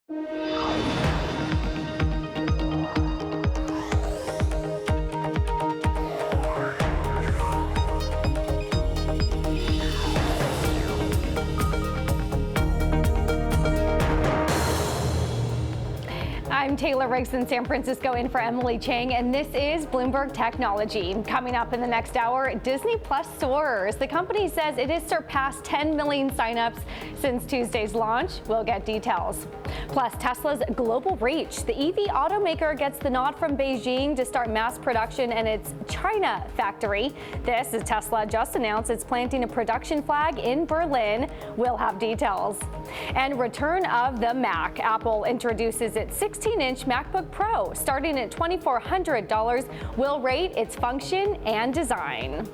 I'm Taylor Riggs in San Francisco, in for Emily Chang, and this is Bloomberg Technology. Coming up in the next hour, Disney Plus soars. The company says it has surpassed 10 million signups since Tuesday's launch. We'll get details. Plus, Tesla's global reach. The EV automaker gets the nod from Beijing to start mass production in its China factory. This as Tesla just announced it's planting a production flag in Berlin. We'll have details. And return of the Mac. Apple introduces its 16-inch MacBook Pro, starting at $2,400, will rate its function and design.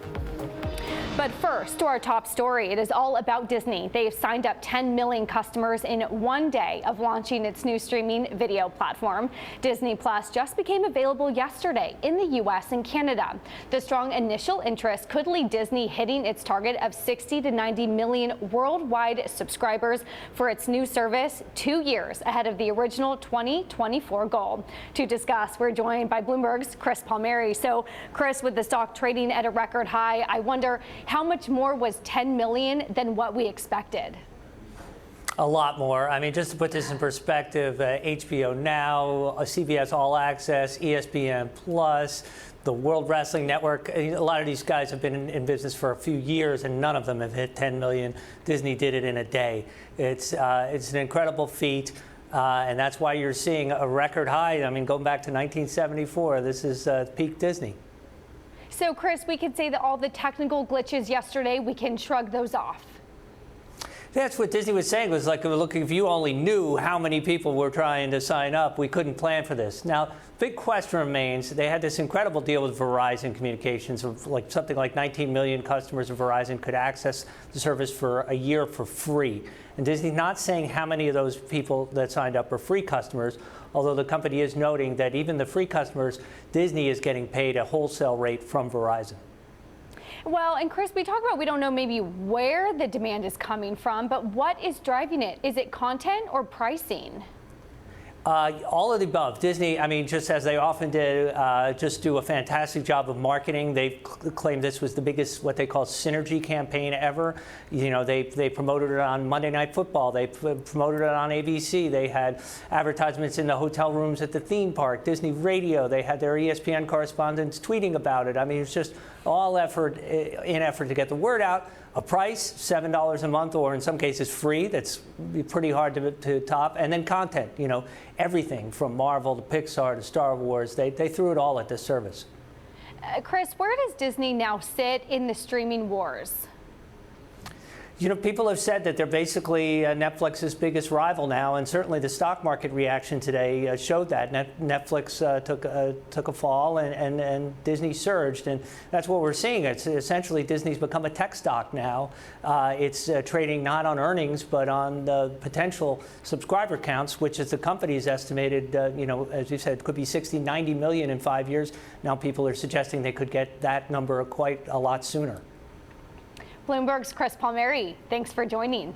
But first, to our top story. It is all about Disney. They have signed up 10 million customers in one day of launching its new streaming video platform. Disney Plus just became available yesterday in the U.S. and Canada. The strong initial interest could lead Disney hitting its target of 60 to 90 million worldwide subscribers for its new service 2 years ahead of the original 2024 goal. To discuss, we're joined by Bloomberg's Chris Palmieri. So, Chris, with the stock trading at a record high, I wonder, how much more was 10 million than what we expected? A lot more. I mean, just to put this in perspective, HBO Now, CBS All Access, ESPN Plus, the World Wrestling Network, a lot of these guys have been in business for a few years, and none of them have hit 10 million. Disney did it in a day. It's an incredible feat. And that's why you're seeing a record high. I mean, going back to 1974, this is peak Disney. So, Chris, we could say that all the technical glitches yesterday, we can shrug those off. That's what Disney was saying. It was like, look, if you only knew how many people were trying to sign up, we couldn't plan for this. Now, big question remains. They had this incredible deal with Verizon Communications of like something like 19 million customers of Verizon could access the service for a year for free. And Disney's not saying how many of those people that signed up are free customers, although the company is noting that even the free customers, Disney is getting paid a wholesale rate from Verizon. Well, and Chris, we talk about we don't know maybe where the demand is coming from, but what is driving it? Is it content or pricing? All of the above. Disney, I mean, just as they often did, just do a fantastic job of marketing. They claimed this was the biggest, what they call, synergy campaign ever. You know, they promoted it on Monday Night Football. They promoted it on ABC. They had advertisements in the hotel rooms at the theme park. Disney Radio, they had their ESPN correspondents tweeting about it. I mean, it's just all effort to get the word out. A price, $7 a month, or in some cases free. That's pretty hard to top. And then content, you know, everything from Marvel to Pixar to Star Wars. They threw it all at this service. Chris, where does Disney now sit in the streaming wars? You know, people have said that they're basically Netflix's biggest rival now, and certainly the stock market reaction today showed that. Netflix took a fall, and Disney surged, and that's what we're seeing. It's essentially Disney's become a tech stock now. It's trading not on earnings, but on the potential subscriber counts, which is the company's estimated, you know, as you said, could be 60, 90 million in 5 years. Now people are suggesting they could get that number quite a lot sooner. Bloomberg's Chris Palmieri, thanks for joining.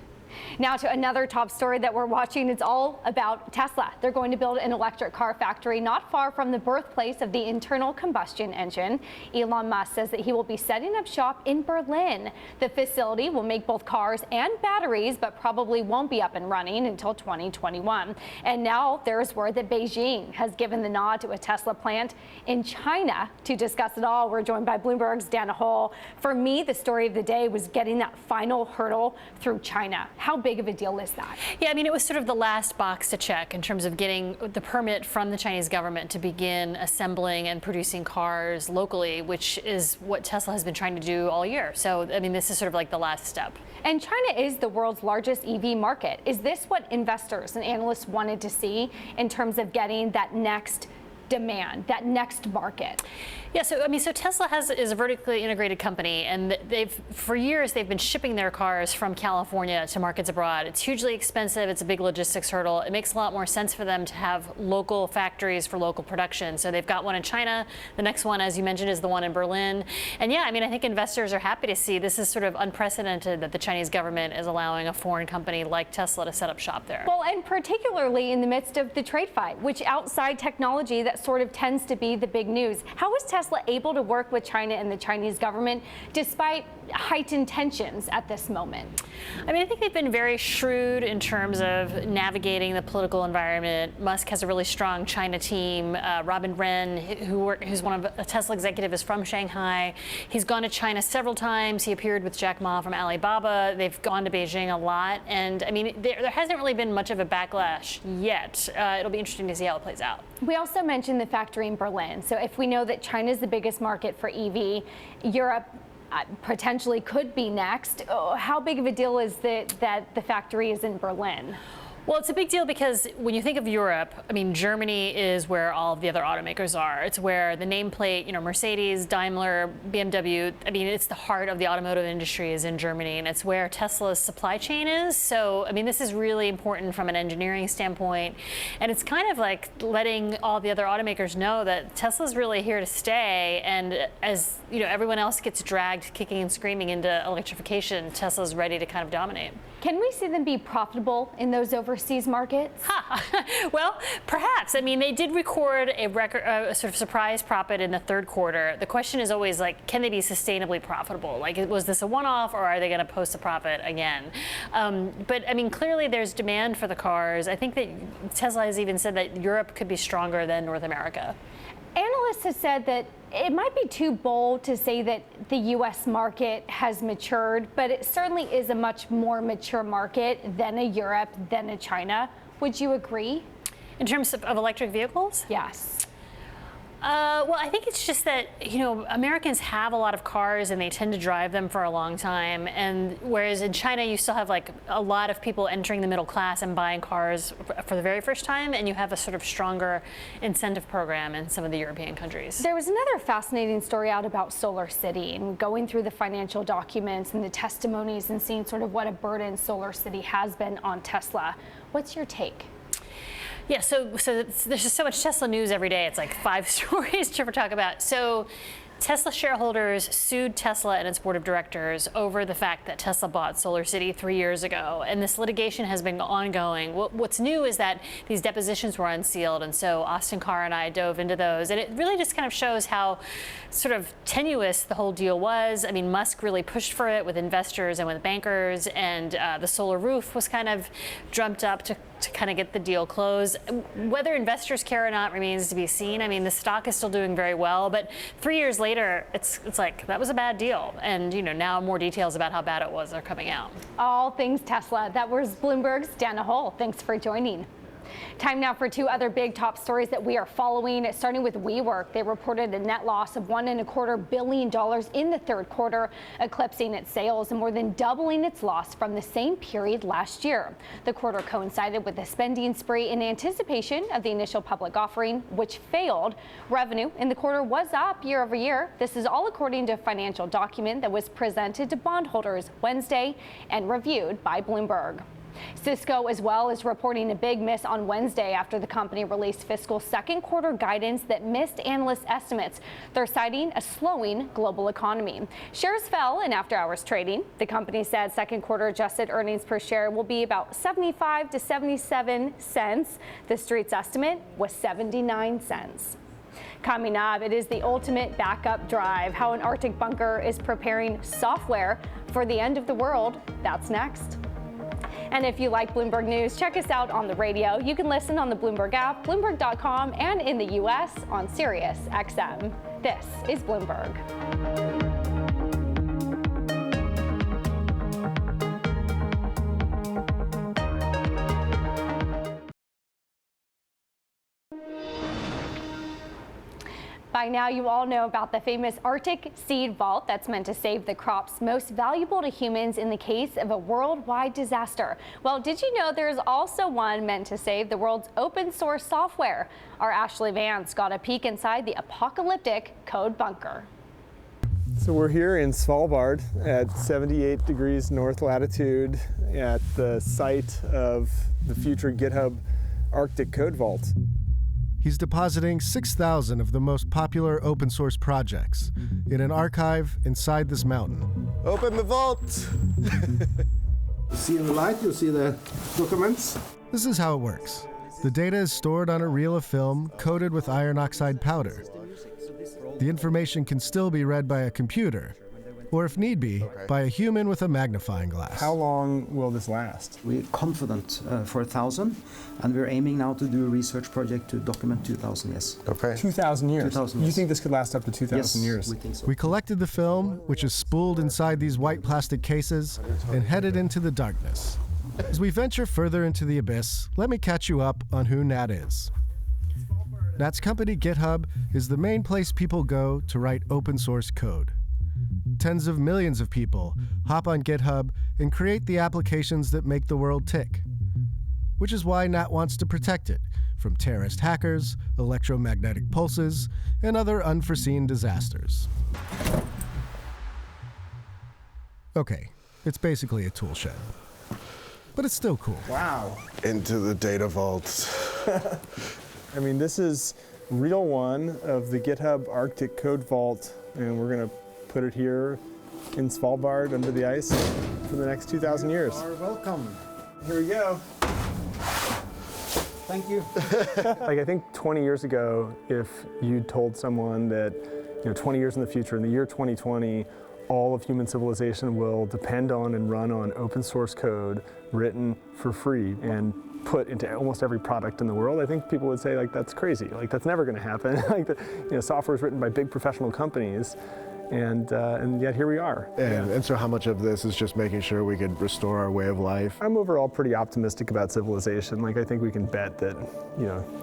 Now to another top story that we're watching. It's all about Tesla. They're going to build an electric car factory not far from the birthplace of the internal combustion engine. Elon Musk says that he will be setting up shop in Berlin. The facility will make both cars and batteries, but probably won't be up and running until 2021. And now there's word that Beijing has given the nod to a Tesla plant in China. To discuss it all, we're joined by Bloomberg's Dana Hull. For me, the story of the day was getting that final hurdle through China. How big of a deal is that? Yeah, I mean, it was sort of the last box to check in terms of getting the permit from the Chinese government to begin assembling and producing cars locally, which is what Tesla has been trying to do all year. So, I mean, this is sort of like the last step. And China is the world's largest EV market. Is this what investors and analysts wanted to see in terms of getting that next demand, that next market? Yeah, so Tesla is a vertically integrated company, and for years they've been shipping their cars from California to markets abroad. It's hugely expensive. It's a big logistics hurdle. It makes a lot more sense for them to have local factories for local production. So they've got one in China. The next one, as you mentioned, is the one in Berlin. And yeah, I mean, I think investors are happy to see this is sort of unprecedented that the Chinese government is allowing a foreign company like Tesla to set up shop there. Well, and particularly in the midst of the trade fight, which outside technology, that sort of tends to be the big news. How is Tesla able to work with China and the Chinese government despite heightened tensions at this moment? I mean, I think they've been very shrewd in terms of navigating the political environment. Musk has a really strong China team. Robin Ren, who's one of a Tesla executive, is from Shanghai. He's gone to China several times. He appeared with Jack Ma from Alibaba. They've gone to Beijing a lot. And I mean, there hasn't really been much of a backlash yet. It'll be interesting to see how it plays out. We also mentioned the factory in Berlin. So if we know that China is the biggest market for EV, Europe potentially could be next. How big of a deal is that the factory is in Berlin? Well, it's a big deal because when you think of Europe, I mean, Germany is where all of the other automakers are. It's where the nameplate, Mercedes, Daimler, BMW, I mean, it's the heart of the automotive industry is in Germany, and it's where Tesla's supply chain is. So, I mean, this is really important from an engineering standpoint. And it's kind of like letting all the other automakers know that Tesla's really here to stay. And as, everyone else gets dragged kicking and screaming into electrification, Tesla's ready to kind of dominate. Can we see them be profitable in those overseas markets? Well, perhaps. I mean, they did record a sort of surprise profit in the third quarter. The question is always like, can they be sustainably profitable? Like, was this a one-off, or are they going to post a profit again? But I mean, clearly there's demand for the cars. I think that Tesla has even said that Europe could be stronger than North America. Analysts have said that it might be too bold to say that the U.S. market has matured, but it certainly is a much more mature market than a Europe, than a China. Would you agree? In terms of electric vehicles? Yes. Well, I think it's just that, Americans have a lot of cars and they tend to drive them for a long time. And whereas in China, you still have like a lot of people entering the middle class and buying cars for the very first time. And you have a sort of stronger incentive program in some of the European countries. There was another fascinating story out about Solar City and going through the financial documents and the testimonies and seeing sort of what a burden Solar City has been on Tesla. What's your take? Yeah, so there's just so much Tesla news every day. It's like 5 stories to talk about. So Tesla shareholders sued Tesla and its board of directors over the fact that Tesla bought Solar City 3 years ago, and this litigation has been ongoing. What's new is that these depositions were unsealed, and so Austin Carr and I dove into those, and it really just kind of shows how sort of tenuous the whole deal was. I mean, Musk really pushed for it with investors and with bankers, and the solar roof was kind of drummed up to kind of get the deal closed. Whether investors care or not remains to be seen. I mean, the stock is still doing very well, but 3 years later, it's like that was a bad deal. And now more details about how bad it was are coming out. All things Tesla. That was Bloomberg's Dana Hull. Thanks for joining. Time now for 2 other big top stories that we are following, starting with WeWork. They reported a net loss of $1.25 billion in the third quarter, eclipsing its sales and more than doubling its loss from the same period last year. The quarter coincided with a spending spree in anticipation of the initial public offering, which failed. Revenue in the quarter was up year over year. This is all according to a financial document that was presented to bondholders Wednesday and reviewed by Bloomberg. Cisco as well is reporting a big miss on Wednesday after the company released fiscal second quarter guidance that missed analyst estimates. They're citing a slowing global economy. Shares fell in after-hours trading. The company said second quarter adjusted earnings per share will be about 75 to 77 cents. The street's estimate was 79 cents. Coming up, it is the ultimate backup drive, how an Arctic bunker is preparing software for the end of the world. That's next. And if you like Bloomberg News, check us out on the radio. You can listen on the Bloomberg app, Bloomberg.com, and in the U.S. on Sirius XM. This is Bloomberg. By now, you all know about the famous Arctic seed vault that's meant to save the crops most valuable to humans in the case of a worldwide disaster. Well, did you know there's also one meant to save the world's open source software? Our Ashley Vance got a peek inside the apocalyptic code bunker. So we're here in Svalbard at 78 degrees north latitude at the site of the future GitHub Arctic code vault. He's depositing 6,000 of the most popular open source projects in an archive inside this mountain. Open the vault! See in the light, you'll see the documents. This is how it works. The data is stored on a reel of film coated with iron oxide powder. The information can still be read by a computer, or if need be, by a human with a magnifying glass. How long will this last? We're confident for 1,000, and we're aiming now to do a research project to document 2,000 years. Okay. 2,000 years? 2,000 You years. think this could last up to 2,000 years? We think so. We collected the film, which is spooled inside these white plastic cases, and headed into the darkness. As we venture further into the abyss, let me catch you up on who Nat is. Nat's company, GitHub, is the main place people go to write open source code. Tens of millions of people hop on GitHub and create the applications that make the world tick. Which is why Nat wants to protect it from terrorist hackers, electromagnetic pulses, and other unforeseen disasters. Okay, it's basically a tool shed. But it's still cool. Wow. Into the data vault. I mean, this is reel one of the GitHub Arctic code vault, and we're going to put it here in Svalbard under the ice for the next 2,000 years. You are welcome. Here we go. Thank you. Like, I think 20 years ago, if you told someone that, 20 years in the future, in the year 2020, all of human civilization will depend on and run on open source code written for free and put into almost every product in the world, I think people would say, like, that's crazy. Like, that's never going to happen. Like, software is written by big professional companies. And yet here we are. And so how much of this is just making sure we could restore our way of life? I'm overall pretty optimistic about civilization. Like, I think we can bet that,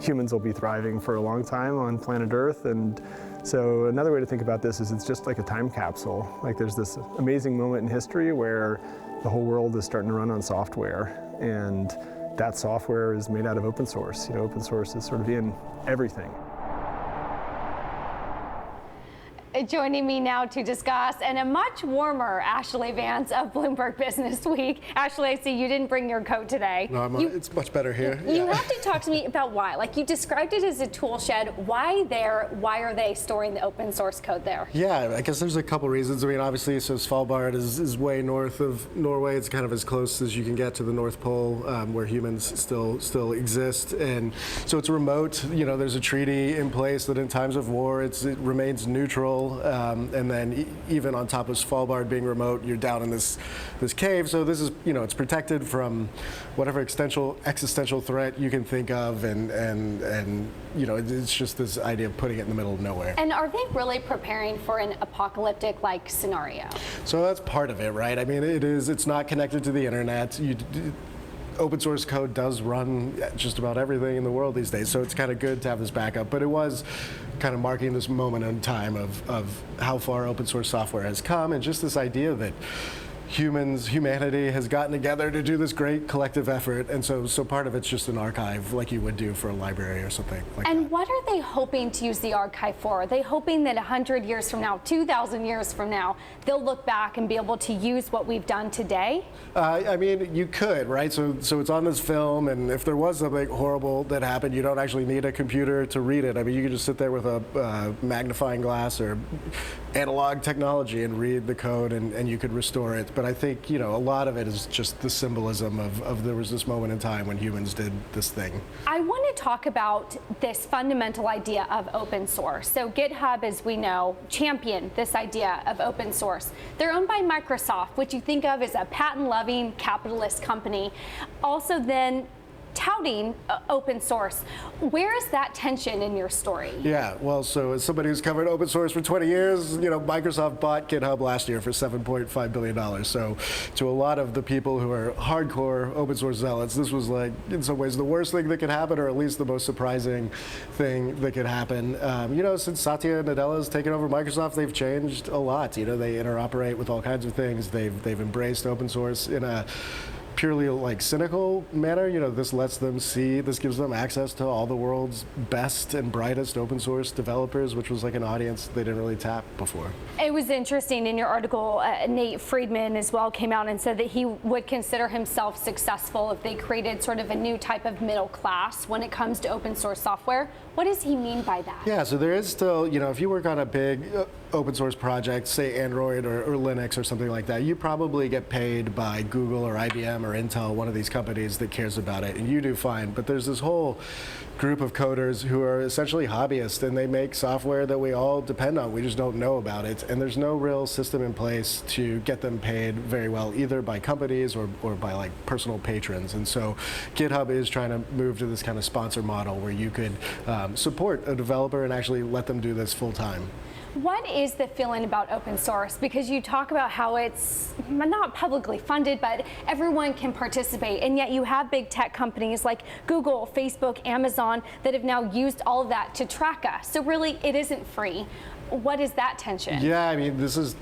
humans will be thriving for a long time on planet Earth. And so another way to think about this is it's just like a time capsule. Like, there's this amazing moment in history where the whole world is starting to run on software. And that software is made out of open source. Open source is sort of in everything. Joining me now to discuss, and a much warmer Ashley Vance of Bloomberg Business Week. Ashley, I see you didn't bring your coat today. No, it's much better here. You have to talk to me about why. Like, you described it as a tool shed. Why there? Why are they storing the open source code there? Yeah, I guess there's a couple reasons. I mean, obviously, so Svalbard is way north of Norway. It's kind of as close as you can get to the North Pole, where humans still exist. And so it's remote. There's a treaty in place that in times of war, it remains neutral. And then even on top of Svalbard being remote, you're down in this cave. So this is, it's protected from whatever existential threat you can think of, and it's just this idea of putting it in the middle of nowhere. And are they really preparing for an apocalyptic-like scenario? So that's part of it, right? I mean, it's not connected to the internet. Open source code does run just about everything in the world these days, so it's kind of good to have this backup. But it was kind of marking this moment in time of how far open source software has come, and just this idea that humanity has gotten together to do this great collective effort, and so part of it's just an archive like you would do for a library or something like that. And what are they hoping to use the archive for? Are they hoping that 100 years from now, 2,000 years from now, they'll look back and be able to use what we've done today? I mean, you could, right? So it's on this film, and if there was something horrible that happened, you don't actually need a computer to read it. I mean, you could just sit there with a magnifying glass or analog technology and read the code, and you could restore it. But I think, a lot of it is just the symbolism of there was this moment in time when humans did this thing. I want to talk about this fundamental idea of open source. So GitHub, as we know, championed this idea of open source. They're owned by Microsoft, which you think of as a patent-loving capitalist company. Also then touting open source. Where is that tension in your story? Yeah, well, so as somebody who's covered open source for 20 years, Microsoft bought GitHub last year for $7.5 billion. So to a lot of the people who are hardcore open source zealots, this was like, in some ways, the worst thing that could happen, or at least the most surprising thing that could happen. Since Satya Nadella has taken over Microsoft, they've changed a lot. They interoperate with all kinds of things. They've embraced open source in a purely like cynical manner. This lets them see, this gives them access to all the world's best and brightest open source developers, which was like an audience they didn't really tap before. It was interesting in your article, Nate Friedman as well came out and said that he would consider himself successful if they created sort of a new type of middle class when it comes to open source software. What does he mean by that? Yeah, so there is still, if you work on a big open source project, say Android or Linux or something like that, you probably get paid by Google or IBM or Intel, one of these companies that cares about it, and you do fine. But there's this whole group of coders who are essentially hobbyists, and they make software that we all depend on. We just don't know about it, and there's no real system in place to get them paid very well, either by companies or by like personal patrons. And so GitHub is trying to move to this kind of sponsor model where you could support a developer and actually let them do this full time. What is the feeling about open source? Because you talk about how it's not publicly funded, but everyone can participate. And yet you have big tech companies like Google, Facebook, Amazon that have now used all of that to track us. So really, it isn't free. What is that tension? Yeah, this is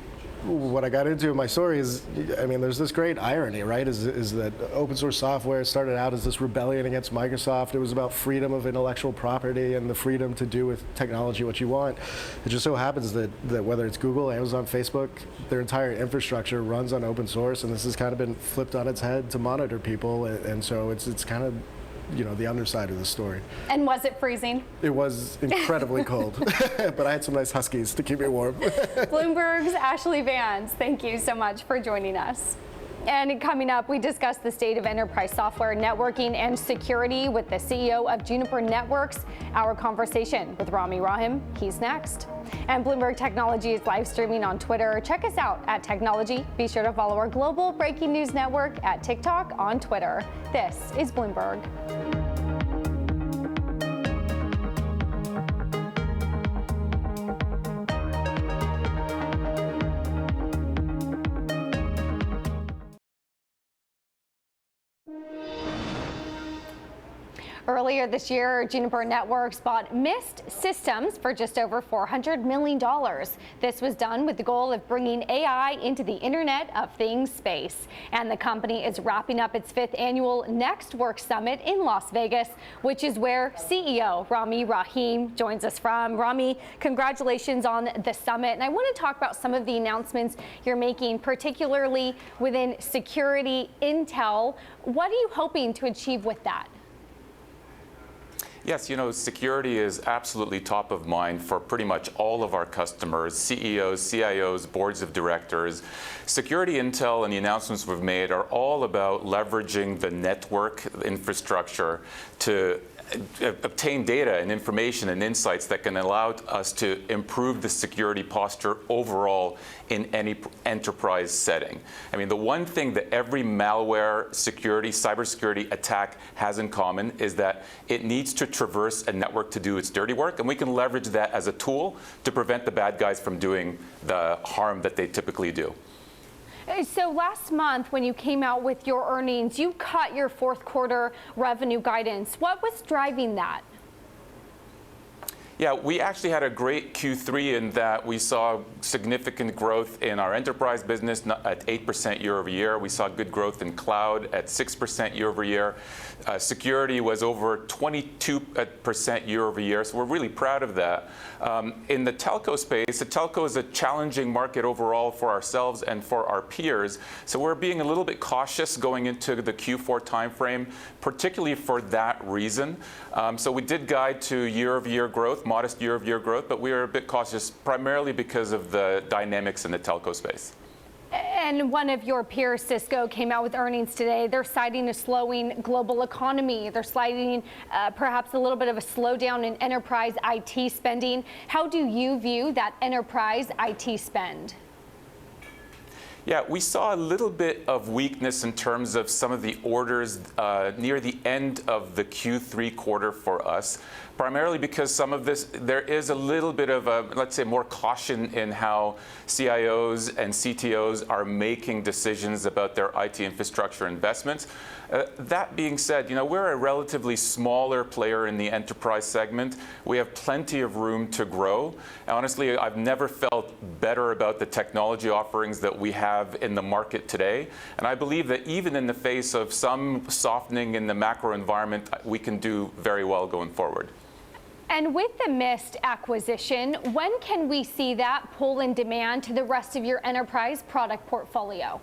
what I got into in my story is, there's this great irony, right? Is that open source software started out as this rebellion against Microsoft. It was about freedom of intellectual property and the freedom to do with technology what you want. It just so happens that whether it's Google, Amazon, Facebook, their entire infrastructure runs on open source, and this has kind of been flipped on its head to monitor people, and so it's kind of the underside of the story. And was it freezing? It was incredibly cold, but I had some nice huskies to keep me warm. Bloomberg's Ashley Vance, thank you so much for joining us. And coming up, we discuss the state of enterprise software networking and security with the CEO of Juniper Networks. Our conversation with Rami Rahim, he's next. And Bloomberg Technology is live streaming on Twitter. Check us out at Technology. Be sure to follow our global breaking news network at TikTok on Twitter. This is Bloomberg. Earlier this year, Juniper Networks bought Mist Systems for just over $400 million. This was done with the goal of bringing AI into the Internet of Things space. And the company is wrapping up its 5th annual Next Work Summit in Las Vegas, which is where CEO Rami Rahim joins us from. Rami, congratulations on the summit. And I want to talk about some of the announcements you're making, particularly within security intel. What are you hoping to achieve with that? Yes, security is absolutely top of mind for pretty much all of our customers, CEOs, CIOs, boards of directors. Security intel and the announcements we've made are all about leveraging the network infrastructure to obtain data and information and insights that can allow us to improve the security posture overall in any enterprise setting. The one thing that every malware cybersecurity attack has in common is that it needs to traverse a network to do its dirty work, and we can leverage that as a tool to prevent the bad guys from doing the harm that they typically do. So last month, when you came out with your earnings, you cut your 4th quarter revenue guidance. What was driving that? Yeah, we actually had a great Q3 in that we saw significant growth in our enterprise business at 8% year over year. We saw good growth in cloud at 6% year over year. Security was over 22% year over year, so we're really proud of that. In the telco space, the telco is a challenging market overall for ourselves and for our peers, so we're being a little bit cautious going into the Q4 timeframe, particularly for that reason. So we did guide to year-over-year growth, modest year-over-year growth, but we are a bit cautious primarily because of the dynamics in the telco space. And one of your peers, Cisco, came out with earnings today. They're citing a slowing global economy. They're citing perhaps a little bit of a slowdown in enterprise IT spending. How do you view that enterprise IT spend? Yeah, we saw a little bit of weakness in terms of some of the orders near the end of the Q3 quarter for us, primarily because some of this, there is a little bit of a, let's say, more caution in how CIOs and CTOs are making decisions about their IT infrastructure investments. That being said, we're a relatively smaller player in the enterprise segment. We have plenty of room to grow. Honestly, I've never felt better about the technology offerings that we have in the market today. And I believe that even in the face of some softening in the macro environment, we can do very well going forward. And with the Mist acquisition, when can we see that pull in demand to the rest of your enterprise product portfolio?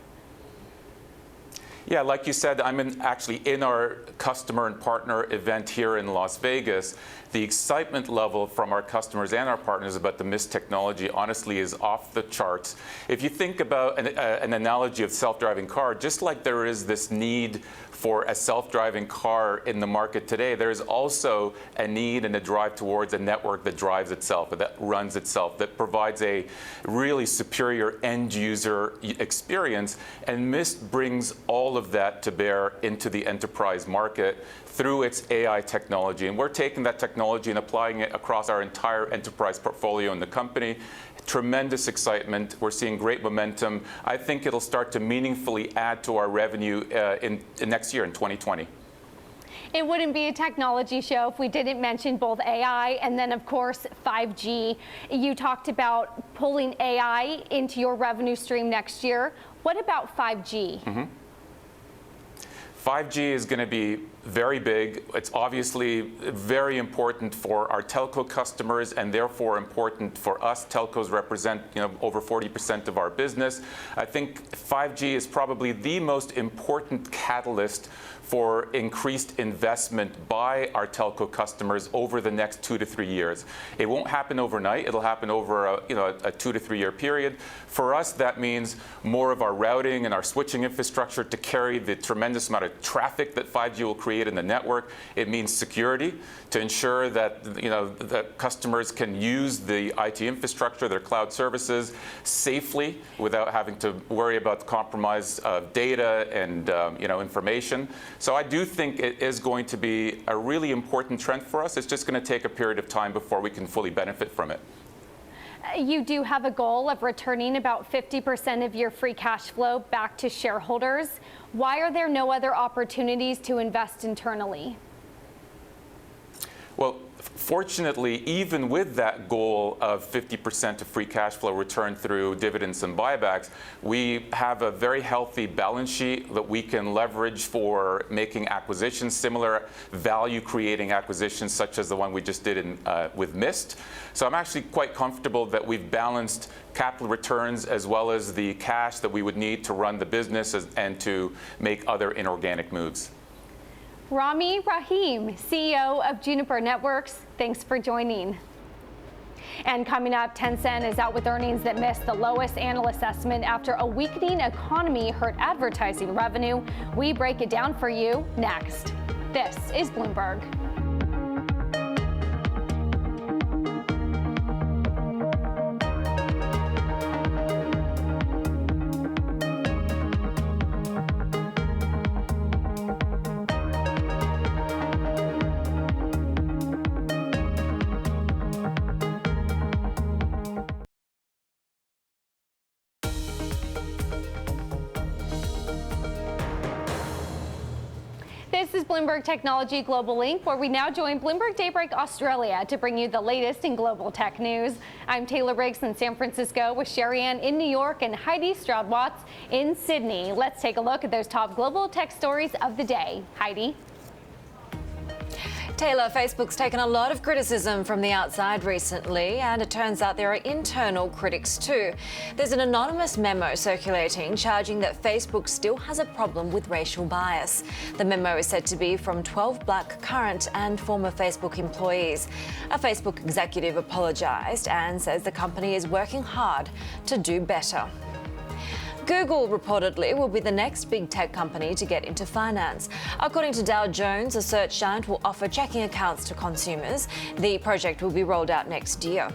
Yeah, like you said, I'm actually in our customer and partner event here in Las Vegas. The excitement level from our customers and our partners about the Mist technology, honestly, is off the charts. If you think about an analogy of self-driving car, just like there is this need for a self-driving car in the market today, there is also a need and a drive towards a network that drives itself, that runs itself, that provides a really superior end user experience. And Mist brings all of that to bear into the enterprise market through its AI technology. And we're taking that technology and applying it across our entire enterprise portfolio in the company. Tremendous excitement. We're seeing great momentum. I think it'll start to meaningfully add to our revenue in next year, in 2020. It wouldn't be a technology show if we didn't mention both AI and then, of course, 5G. You talked about pulling AI into your revenue stream next year. What about 5G? 5G is going to be very big. It's obviously very important for our telco customers and therefore important for us. Telcos represent over 40% of our business. I think 5G is probably the most important catalyst for increased investment by our telco customers over the next 2 to 3 years. It won't happen overnight. It'll happen over a 2 to 3 year period. For us, that means more of our routing and our switching infrastructure to carry the tremendous amount of traffic that 5G will create in the network. It means security to ensure that that customers can use the IT infrastructure, their cloud services safely without having to worry about the compromise of data and information. So I do think it is going to be a really important trend for us. It's just going to take a period of time before we can fully benefit from it. You do have a goal of returning about 50% of your free cash flow back to shareholders. Why are there no other opportunities to invest internally? Well, fortunately, even with that goal of 50% of free cash flow returned through dividends and buybacks, we have a very healthy balance sheet that we can leverage for making acquisitions, similar value-creating acquisitions such as the one we just did with Mist. So I'm actually quite comfortable that we've balanced capital returns as well as the cash that we would need to run the business and to make other inorganic moves. Rami Rahim, CEO of Juniper Networks, thanks for joining. And coming up, Tencent is out with earnings that missed the lowest analyst estimate after a weakening economy hurt advertising revenue. We break it down for you next. This is Bloomberg. This is Bloomberg Technology Global Link, where we now join Bloomberg Daybreak Australia to bring you the latest in global tech news. I'm Taylor Riggs in San Francisco with Sherry Ann in New York and Heidi Stroud-Watts in Sydney. Let's take a look at those top global tech stories of the day. Heidi. Taylor, Facebook's taken a lot of criticism from the outside recently, and it turns out there are internal critics too. There's an anonymous memo circulating charging that Facebook still has a problem with racial bias. The memo is said to be from 12 black current and former Facebook employees. A Facebook executive apologised and says the company is working hard to do better. Google reportedly will be the next big tech company to get into finance. According to Dow Jones, the search giant will offer checking accounts to consumers. The project will be rolled out next year.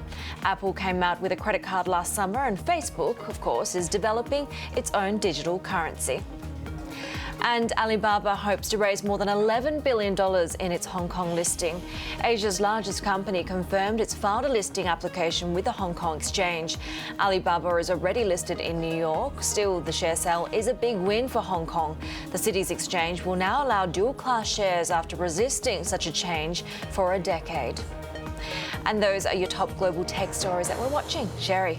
Apple came out with a credit card last summer, and Facebook, of course, is developing its own digital currency. And Alibaba hopes to raise more than $11 billion in its Hong Kong listing. Asia's largest company confirmed it's filed a listing application with the Hong Kong Exchange. Alibaba is already listed in New York. Still, the share sale is a big win for Hong Kong. The city's exchange will now allow dual-class shares after resisting such a change for a decade. And those are your top global tech stories that we're watching. Sherry.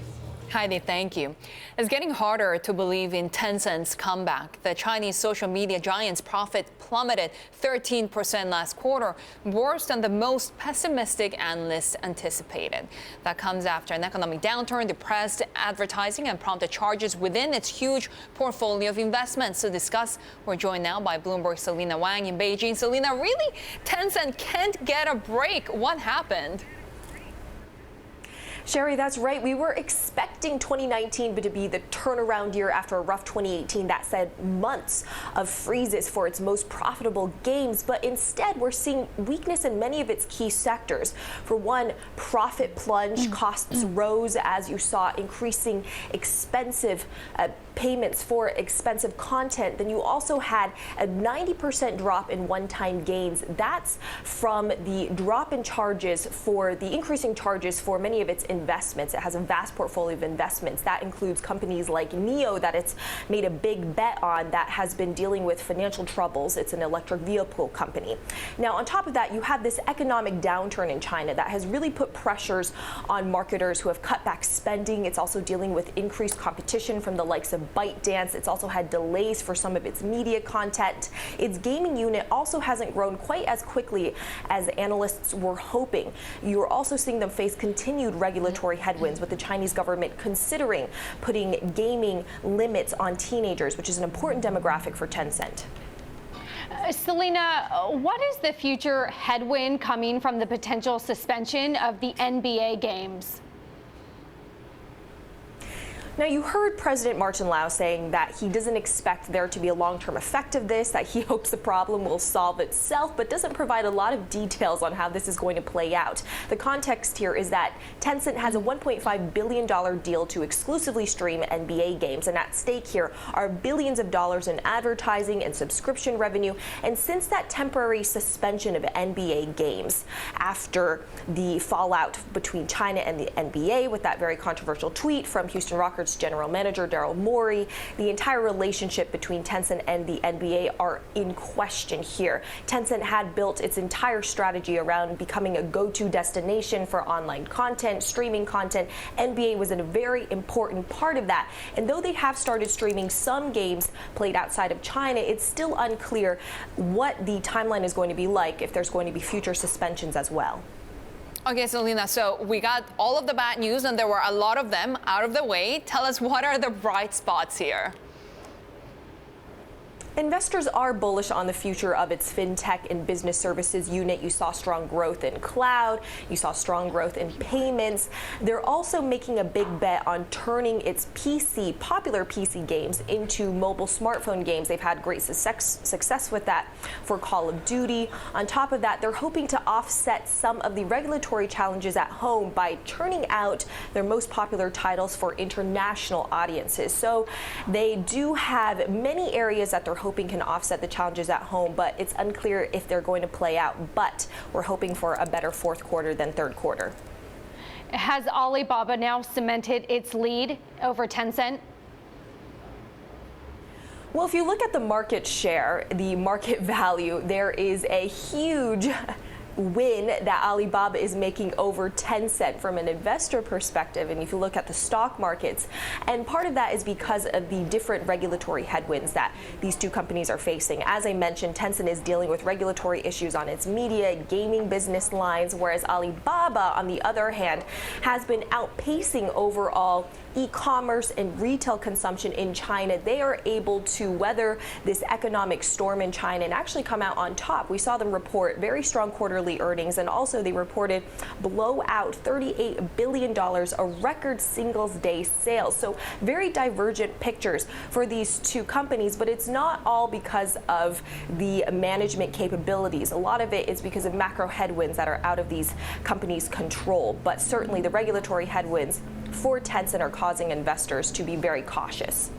Heidi, thank you. It's getting harder to believe in Tencent's comeback. The Chinese social media giant's profit plummeted 13% last quarter, worse than the most pessimistic analysts anticipated. That comes after an economic downturn, depressed advertising, and prompted charges within its huge portfolio of investments. To discuss, we're joined now by Bloomberg's Selena Wang in Beijing. Selena, really? Tencent can't get a break. What happened? Sherry, that's right. We were expecting 2019 to be the turnaround year after a rough 2018 that said months of freezes for its most profitable games. But instead, we're seeing weakness in many of its key sectors. For one, profit plunge, costs rose as you saw increasing expensive payments for expensive content. Then you also had a 90% drop in one-time gains. That's from the drop in charges for the increasing charges for many of its investments. It has a vast portfolio of investments. That includes companies like NIO that it's made a big bet on that has been dealing with financial troubles. It's an electric vehicle company. Now, on top of that, you have this economic downturn in China that has really put pressures on marketers who have cut back spending. It's also dealing with increased competition from the likes of ByteDance. It's also had delays for some of its media content. Its gaming unit also hasn't grown quite as quickly as analysts were hoping. You're also seeing them face continued regulatory headwinds, with the Chinese government considering putting gaming limits on teenagers, which is an important demographic for Tencent. Selena, what is the future headwind coming from the potential suspension of the NBA games? Now, you heard President Martin Lau saying that he doesn't expect there to be a long-term effect of this, that he hopes the problem will solve itself, but doesn't provide a lot of details on how this is going to play out. The context here is that Tencent has a $1.5 billion deal to exclusively stream NBA games, and at stake here are billions of dollars in advertising and subscription revenue. And since that temporary suspension of NBA games after the fallout between China and the NBA with that very controversial tweet from Houston Rockets general manager Daryl Morey, the entire relationship between Tencent and the NBA are in question here. Tencent had built its entire strategy around becoming a go-to destination for online content, streaming content. NBA was a very important part of that. And though they have started streaming some games played outside of China, it's still unclear what the timeline is going to be like, if there's going to be future suspensions as well. Okay, Selena, so we got all of the bad news, and there were a lot of them out of the way. Tell us, what are the bright spots here? Investors are bullish on the future of its fintech and business services unit. You saw strong growth in cloud. You saw strong growth in payments. They're also making a big bet on turning its popular PC games into mobile smartphone games. They've had great success with that for Call of Duty. On top of that, they're hoping to offset some of the regulatory challenges at home by churning out their most popular titles for international audiences. So they do have many areas that they're hoping can offset the challenges at home, but it's unclear if they're going to play out. But we're hoping for a better fourth quarter than third quarter. Has Alibaba now cemented its lead over Tencent? Well, if you look at the market share, the market value, there is a huge win that Alibaba is making over Tencent from an investor perspective. And if you look at the stock markets, and part of that is because of the different regulatory headwinds that these two companies are facing. As I mentioned, Tencent is dealing with regulatory issues on its media, gaming business lines, whereas Alibaba, on the other hand, has been outpacing overall e-commerce and retail consumption in China. They are able to weather this economic storm in China and actually come out on top. We saw them report very strong quarterly quarterly earnings, and also they reported blowout $38 billion, a record singles day sales. So very divergent pictures for these two companies, but it's not all because of the management capabilities. A lot of it is because of macro headwinds that are out of these companies' control, but certainly the regulatory headwinds for Tencent are causing investors to be very cautious.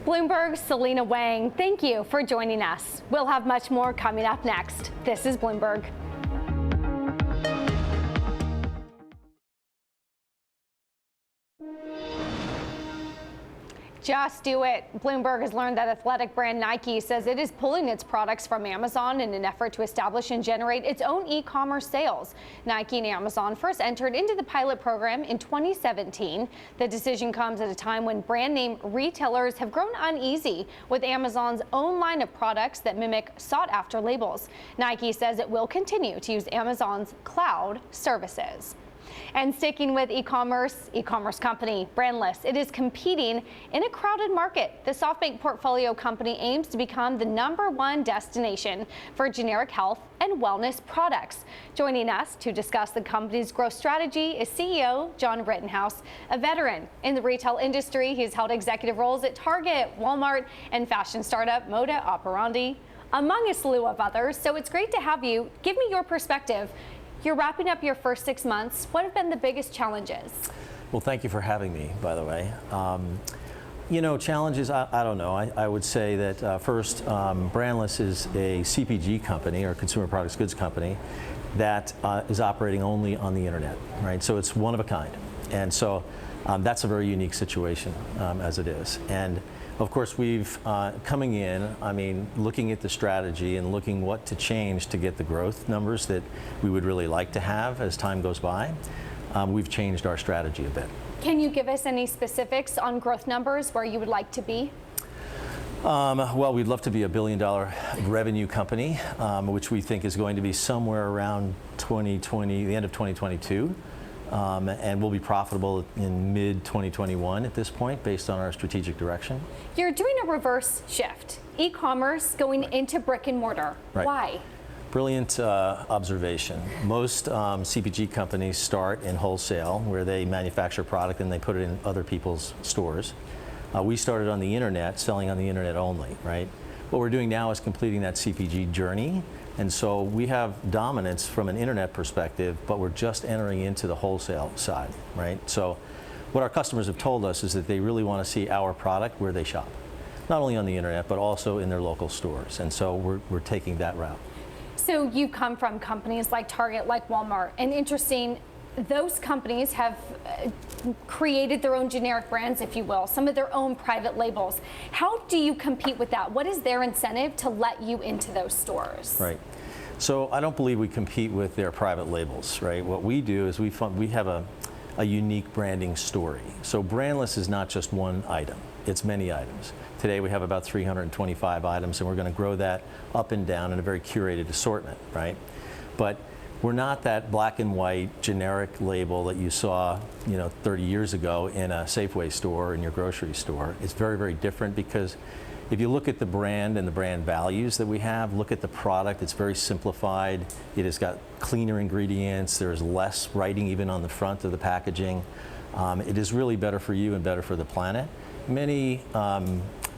Bloomberg's Selena Wang, thank you for joining us. We'll have much more coming up next. This is Bloomberg. Just do it. Bloomberg has learned that athletic brand Nike says it is pulling its products from Amazon in an effort to establish and generate its own e-commerce sales. Nike and Amazon first entered into the pilot program in 2017. The decision comes at a time when brand name retailers have grown uneasy with Amazon's own line of products that mimic sought-after labels. Nike says it will continue to use Amazon's cloud services. And sticking with e-commerce company Brandless, it is competing in a crowded market. The SoftBank portfolio company aims to become the #1 destination for generic health and wellness products. Joining us to discuss the company's growth strategy is CEO John Rittenhouse, a veteran in the retail industry. He's held executive roles at Target, Walmart, and fashion startup Moda Operandi, among a slew of others. So it's great to have you. Give me your perspective. You're wrapping up your first 6 months. What have been the biggest challenges? Well, thank you for having me, by the way. You know, challenges, I don't know. I would say that first, Brandless is a CPG company, or consumer products goods company, that is operating only on the internet, right? So it's one of a kind. And so that's a very unique situation as it is. And of course, we've coming in, I mean, looking at the strategy and looking what to change to get the growth numbers that we would really like to have as time goes by, we've changed our strategy a bit. Can you give us any specifics on growth numbers where you would like to be? Well, we'd love to be $1 billion revenue company, which we think is going to be somewhere around the end of 2022. And we'll be profitable in mid-2021 at this point, based on our strategic direction. You're doing a reverse shift. E-commerce going into brick and mortar. Right. Why? Brilliant observation. Most CPG companies start in wholesale, where they manufacture product and they put it in other people's stores. We started on the internet, selling on the internet only, right? What we're doing now is completing that CPG journey. And so we have dominance from an internet perspective, but we're just entering into the wholesale side, right? So what our customers have told us is that they really want to see our product where they shop, not only on the internet, but also in their local stores. And so we're taking that route. So you come from companies like Target, like Walmart, and interesting, those companies have created their own generic brands, if you will, some of their own private labels. How do you compete with that? What is their incentive to let you into those stores? Right. So I don't believe we compete with their private labels, right? What we do is we have a unique branding story. So Brandless is not just one item, it's many items. Today we have about 325 items, and we're going to grow that up and down in a very curated assortment, right? But we're not that black and white generic label that you saw, 30 years ago in a Safeway store, in your grocery store. It's very, very different, because if you look at the brand and the brand values that we have, look at the product, it's very simplified. It has got cleaner ingredients. There's less writing even on the front of the packaging. It is really better for you and better for the planet. Many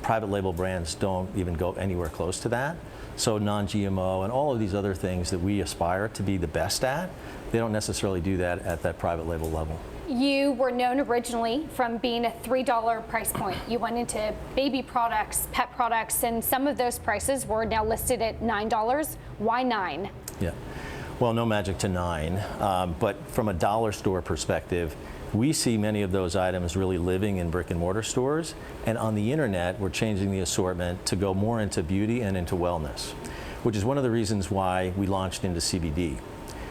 private label brands don't even go anywhere close to that. So non-GMO and all of these other things that we aspire to be the best at, they don't necessarily do that at that private label level. You were known originally from being a $3 price point. You went into baby products, pet products, and some of those prices were now listed at $9. Why 9? Yeah, well, no magic to 9, but from a dollar store perspective, we see many of those items really living in brick and mortar stores, and on the internet we're changing the assortment to go more into beauty and into wellness, which is one of the reasons why we launched into CBD.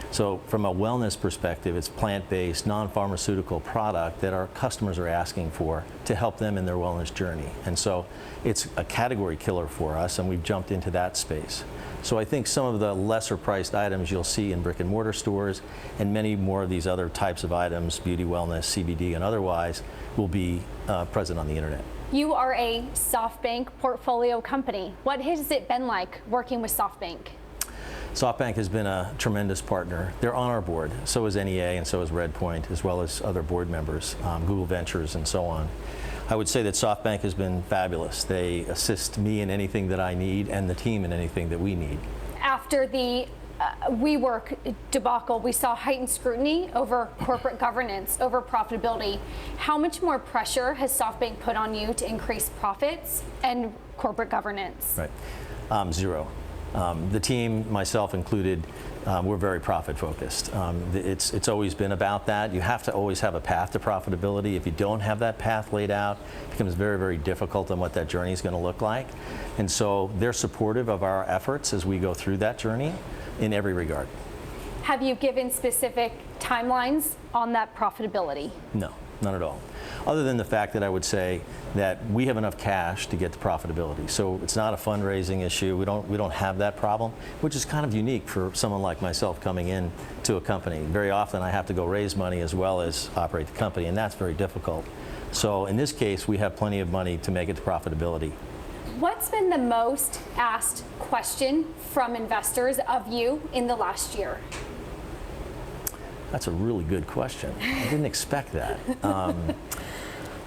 So from a wellness perspective, it's plant-based, non-pharmaceutical product that our customers are asking for to help them in their wellness journey. And so it's a category killer for us, and we've jumped into that space. So I think some of the lesser priced items you'll see in brick and mortar stores, and many more of these other types of items, beauty, wellness, CBD, and otherwise, will be present on the internet. You are a SoftBank portfolio company. What has it been like working with SoftBank? SoftBank has been a tremendous partner. They're on our board. So is NEA and so is Redpoint, as well as other board members, Google Ventures and so on. I would say that SoftBank has been fabulous. They assist me in anything that I need and the team in anything that we need. After the WeWork debacle, we saw heightened scrutiny over corporate governance, over profitability. How much more pressure has SoftBank put on you to increase profits and corporate governance? Right. Zero. The team, myself included, we're very profit focused. It's always been about that. You have to always have a path to profitability. If you don't have that path laid out, it becomes very, very difficult on what that journey is going to look like. And so they're supportive of our efforts as we go through that journey in every regard. Have you given specific timelines on that profitability? No, none at all. Other than the fact that I would say that we have enough cash to get to profitability. So it's not a fundraising issue. We don't have that problem, which is kind of unique for someone like myself coming in to a company. Very often I have to go raise money as well as operate the company, and that's very difficult. So in this case, we have plenty of money to make it to profitability. What's been the most asked question from investors of you in the last year? That's a really good question. I didn't expect that.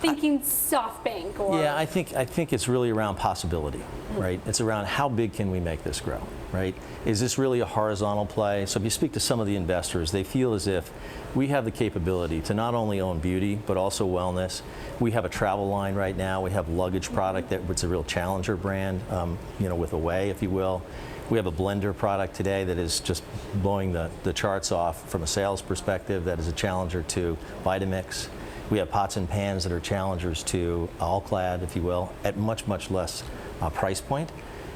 Thinking SoftBank or... Yeah, I think it's really around possibility, right? It's around how big can we make this grow, right? Is this really a horizontal play? So if you speak to some of the investors, they feel as if we have the capability to not only own beauty, but also wellness. We have a travel line right now. We have luggage product that's a real challenger brand, with Away, if you will. We have a blender product today that is just blowing the charts off from a sales perspective. That is a challenger to Vitamix. We have pots and pans that are challengers to All-Clad, if you will, at much, much less price point.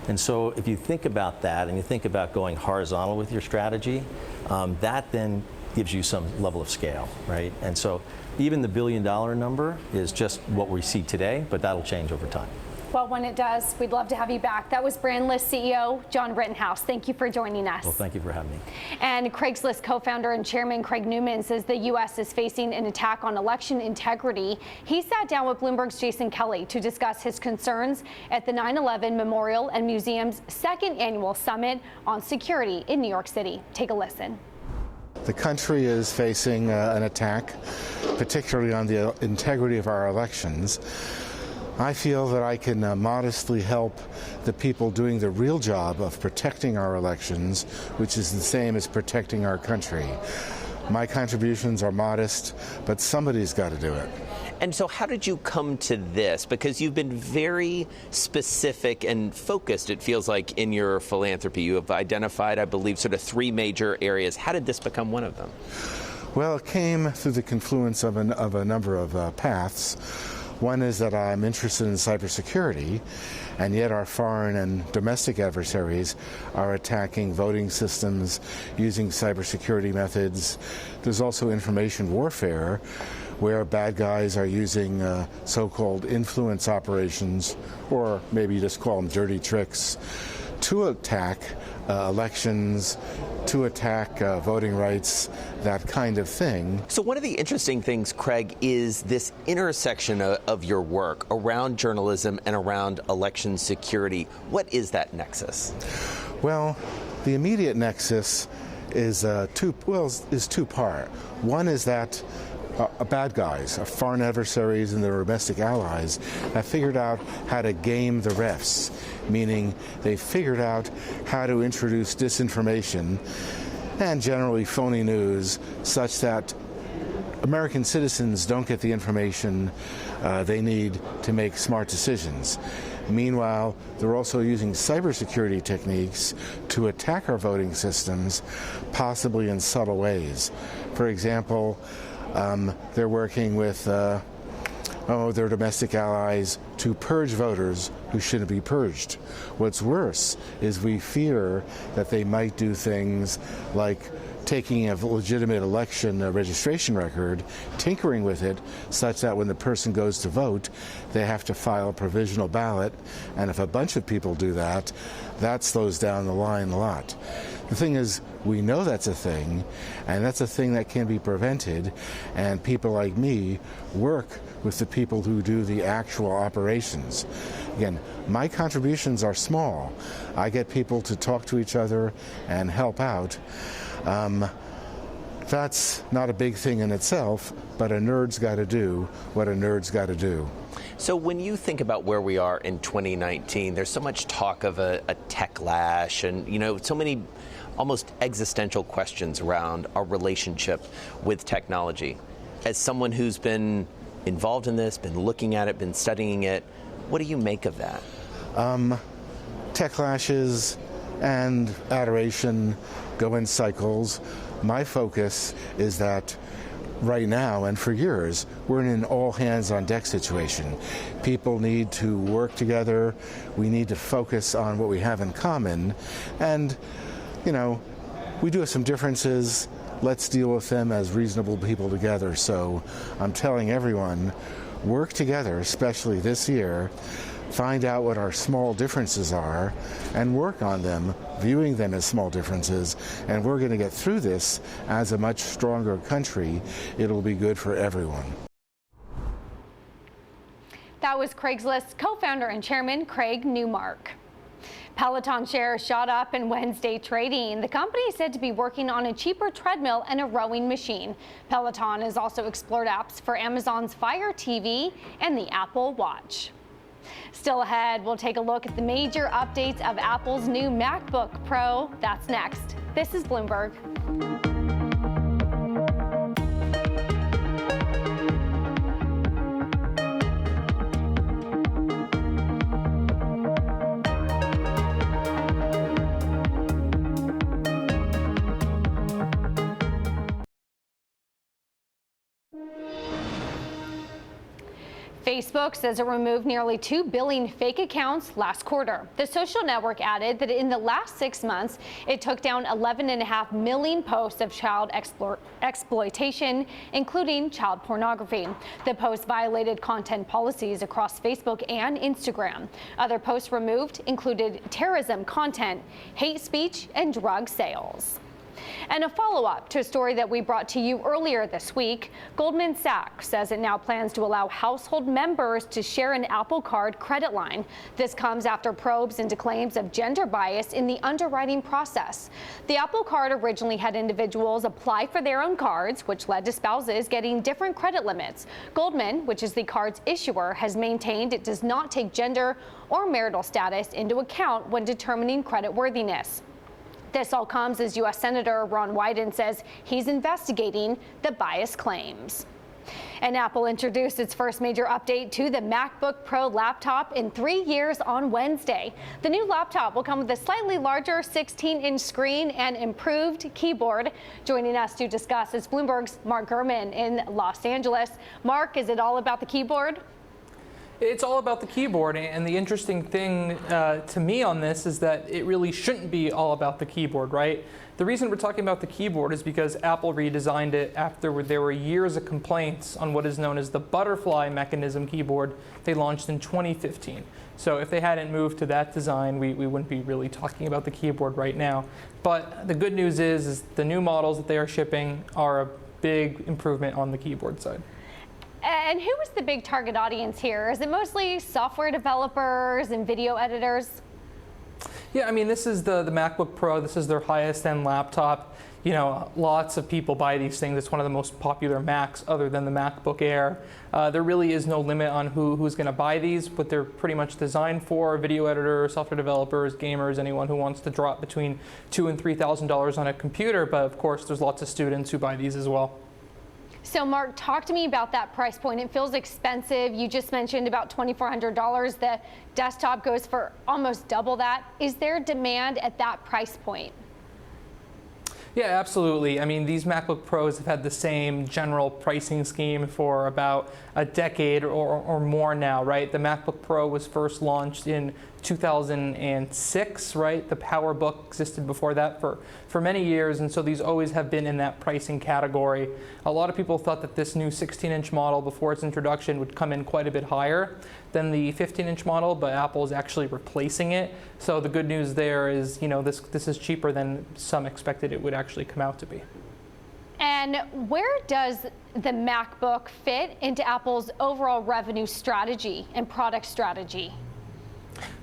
And so if you think about that and you think about going horizontal with your strategy, that then gives you some level of scale, right? And so even the $1 billion number is just what we see today, but that'll change over time. Well, when it does, we'd love to have you back. That was Brandless CEO John Rittenhouse. Thank you for joining us. Well, thank you for having me. And Craigslist co-founder and chairman Craig Newman says the U.S. is facing an attack on election integrity. He sat down with Bloomberg's Jason Kelly to discuss his concerns at the 9/11 Memorial and Museum's second annual summit on security in New York City. Take a listen. The country is facing an attack, particularly on the integrity of our elections. I feel that I can modestly help the people doing the real job of protecting our elections, which is the same as protecting our country. My contributions are modest, but somebody's got to do it. And so how did you come to this? Because you've been very specific and focused, it feels like, in your philanthropy. You have identified, I believe, sort of 3 major areas. How did this become one of them? Well, it came through the confluence of a number of paths. One is that I'm interested in cybersecurity, and yet our foreign and domestic adversaries are attacking voting systems using cybersecurity methods. There's also information warfare, where bad guys are using so-called influence operations, or maybe just call them dirty tricks, to attack elections, to attack voting rights, that kind of thing. So one of the interesting things, Craig, is this intersection of your work around journalism and around election security. What is that nexus? Well, the immediate nexus is two-part. One is that bad guys, foreign adversaries and their domestic allies, have figured out how to game the refs, meaning they figured out how to introduce disinformation and generally phony news such that American citizens don't get the information they need to make smart decisions. Meanwhile, they're also using cybersecurity techniques to attack our voting systems, possibly in subtle ways. For example, they're working with their domestic allies to purge voters who shouldn't be purged. What's worse is we fear that they might do things like taking a legitimate election registration record, tinkering with it such that when the person goes to vote, they have to file a provisional ballot, and if a bunch of people do that, that slows down the line a lot. The thing is, We know that's a thing, and that's a thing that can be prevented, and people like me work with the people who do the actual operations. Again, my contributions are small. I get people to talk to each other and help out. That's not a big thing in itself, but a nerd's got to do what a nerd's got to do. So when you think about where we are in 2019, there's so much talk of a techlash and, so many almost existential questions around our relationship with technology. As someone who's been involved in this, been looking at it, been studying it, what do you make of that? Techlashes and adoration go in cycles. My focus is that right now and for years, we're in an all-hands-on-deck situation. People need to work together. We need to focus on what we have in common. And, we do have some differences. Let's deal with them as reasonable people together. So I'm telling everyone, work together, especially this year. Find out what our small differences are and work on them, viewing them as small differences, and we're going to get through this as a much stronger country. It'll be good for everyone. That was Craigslist co-founder and chairman Craig Newmark. Peloton shares shot up in Wednesday trading. The company is said to be working on a cheaper treadmill and a rowing machine. Peloton has also explored apps for Amazon's Fire TV and the Apple Watch. Still ahead, we'll take a look at the major updates of Apple's new MacBook Pro. That's next. This is Bloomberg. Facebook says it removed nearly 2 billion fake accounts last quarter. The social network added that in the last 6 months, it took down 11.5 million posts of child exploitation, including child pornography. The posts violated content policies across Facebook and Instagram. Other posts removed included terrorism content, hate speech, and drug sales. And a follow-up to a story that we brought to you earlier this week, Goldman Sachs says it now plans to allow household members to share an Apple Card credit line. This comes after probes into claims of gender bias in the underwriting process. The Apple Card originally had individuals apply for their own cards, which led to spouses getting different credit limits. Goldman, which is the card's issuer, has maintained it does not take gender or marital status into account when determining creditworthiness. This all comes as U.S. Senator Ron Wyden says he's investigating the bias claims. And Apple introduced its first major update to the MacBook Pro laptop in 3 years on Wednesday. The new laptop will come with a slightly larger 16-inch screen and improved keyboard. Joining us to discuss is Bloomberg's Mark Gurman in Los Angeles. Mark, is it all about the keyboard? It's all about the keyboard, and the interesting thing to me on this is that it really shouldn't be all about the keyboard, right? The reason we're talking about the keyboard is because Apple redesigned it after there were years of complaints on what is known as the butterfly mechanism keyboard they launched in 2015. So if they hadn't moved to that design, we wouldn't be really talking about the keyboard right now. But the good news is the new models that they are shipping are a big improvement on the keyboard side. And who is the big target audience here? Is it mostly software developers and video editors? Yeah, I mean, this is the MacBook Pro. This is their highest end laptop. You know, lots of people buy these things. It's one of the most popular Macs other than the MacBook Air. There really is no limit on who's going to buy these, but they're pretty much designed for video editors, software developers, gamers, anyone who wants to drop between $2,000 and $3,000 on a computer. But of course, there's lots of students who buy these as well. So Mark, talk to me about that price point. It feels expensive. You just mentioned about $2,400. The desktop goes for almost double that. Is there demand at that price point? Yeah, absolutely. I mean, these MacBook Pros have had the same general pricing scheme for about a decade or more now, right? The MacBook Pro was first launched in 2006, right? The PowerBook existed before that for many years, and so these always have been in that pricing category. A lot of people thought that this new 16-inch model before its introduction would come in quite a bit higher than the 15-inch model, but Apple is actually replacing it. So the good news there is, you know, this is cheaper than some expected it would actually come out to be. And where does the MacBook fit into Apple's overall revenue strategy and product strategy?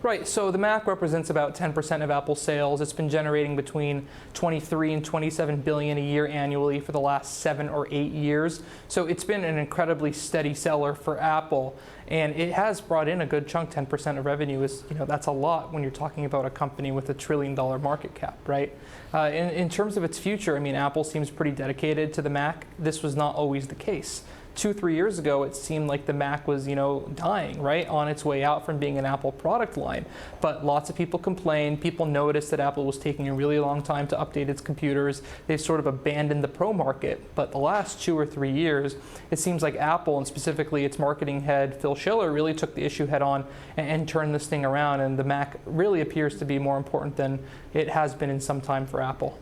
Right, so the Mac represents about 10% of Apple's sales. It's been generating between 23 and 27 billion a year annually for the last 7 or 8 years. So it's been an incredibly steady seller for Apple, and it has brought in a good chunk. 10% of revenue is, you know, that's a lot when you're talking about a company with $1 trillion market cap, right? In terms of its future, I mean, Apple seems pretty dedicated to the Mac. This was not always the case. 2-3 years ago, it seemed like the Mac was, you know, dying, right, on its way out from being an Apple product line. But lots of people complained. People noticed that Apple was taking a really long time to update its computers. They've sort of abandoned the Pro market. But the last 2 or 3 years, it seems like Apple, and specifically its marketing head, Phil Schiller, really took the issue head on and turned this thing around. And the Mac really appears to be more important than it has been in some time for Apple.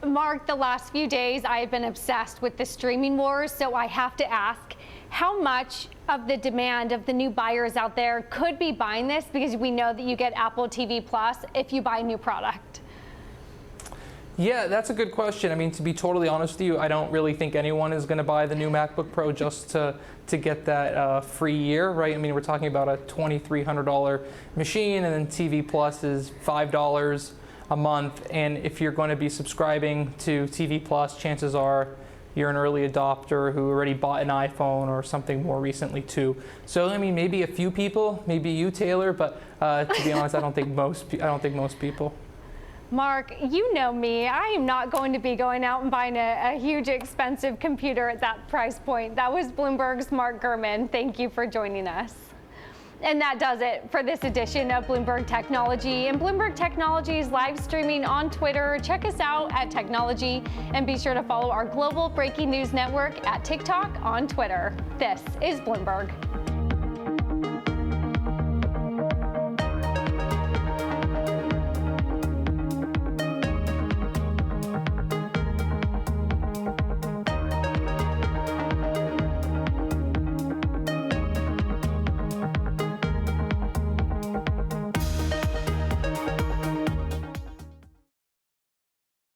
Mark, the last few days I've been obsessed with the streaming wars, so I have to ask, how much of the demand of the new buyers out there could be buying this? Because we know that you get Apple TV Plus if you buy a new product. Yeah, that's a good question. I mean, to be totally honest with you, I don't really think anyone is going to buy the new MacBook Pro just to get that free year, right? I mean, we're talking about a $2,300 machine, and then TV Plus is $5 a month, and if you're going to be subscribing to TV Plus, chances are you're an early adopter who already bought an iPhone or something more recently too. So I mean, maybe a few people, maybe you, Taylor, but to be honest, I don't think most people. Mark, you know me. I am not going to be going out and buying a huge expensive computer at that price point. That was Bloomberg's Mark Gurman. Thank you for joining us. And that does it for this edition of Bloomberg Technology. And Bloomberg Technology is live streaming on Twitter. Check us out at Technology, and be sure to follow our global breaking news network at TikTok on Twitter. This is Bloomberg.